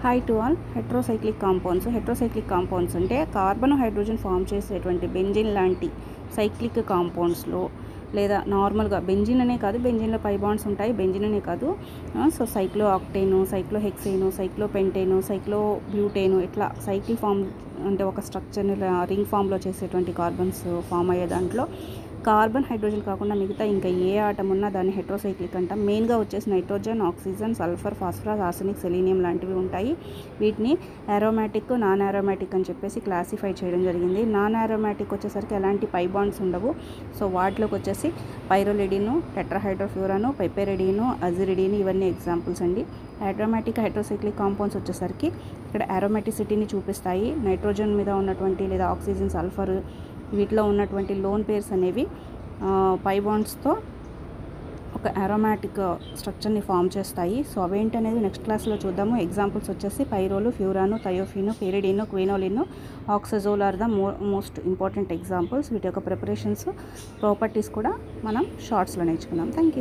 Hi to all. Heterocyclic compounds అంటే carbon hydrogen form చేసేటువంటి benzene లాంటి సైక్లిక్ కాంపౌండ్స్లో లేదా నార్మల్గా బెంజిన్ అనే కాదు, బెంజిన్లో పై బాండ్స్ ఉంటాయి, బెంజిన్ అనే కాదు. సో సైక్లో ఆక్టేను, సైక్లో హెక్సేను, సైక్లో పెంటేను, సైక్లో బ్యూటేను, ఇట్లా సైకిల్ ఫామ్ అంటే ఒక స్ట్రక్చర్ని రింగ్ ఫామ్లో చేసేటువంటి కార్బన్స్ ఫామ్ అయ్యే దాంట్లో కార్బన్ హైడ్రోజన్ కాకుండా మిగతా ఇంకా ఏ ఆటం ఉన్నా దాన్ని హెట్రోసైక్లిక్ అంటాం. మెయిన్గా వచ్చేసి nitrogen, oxygen, sulphur, phosphorus, arsenic, selenium లాంటివి ఉంటాయి. వీటిని ఆరోమాటిక్, నాన్ ఆరోమాటిక్ అని చెప్పేసి క్లాసిఫై చేయడం జరిగింది. నాన్ ఆరోమాటిక్ వచ్చేసరికి ఎలాంటి పై బాండ్స్ ఉండవు. సో వాటిలోకి వచ్చేసి పైరోలిడిను, టెట్రాహైడ్రోఫ్యూరాను, పెపెరిడిను, అజిరిడిను ఇవన్నీ ఎగ్జాంపుల్స్ అండి. ఆరోమాటిక్ హైడ్రోసైక్లిక్ కాంపౌండ్స్ వచ్చేసరికి ఇక్కడ ఆరోమాటిసిటీని చూపిస్తాయి. నైట్రోజన్ మీద ఉన్నటువంటి లేదా ఆక్సిజన్, సల్ఫర్ వీటిలో ఉన్నటువంటి లోన్ పేర్స్ అనేవి పై బాండ్స్తో ఒక ఆరోమాటిక్ స్ట్రక్చర్ని ఫామ్ చేస్తాయి. సో అవేంటనేది నెక్స్ట్ క్లాస్లో చూద్దాము. ఎగ్జాంపుల్స్ వచ్చేసి pyrrole, furan, thiophene, pyridine, quinoline, oxazole are the most important examples. వీటి యొక్క ప్రిపరేషన్స్, ప్రాపర్టీస్ కూడా మనం షార్ట్స్లో నేర్చుకుందాం. Thank you.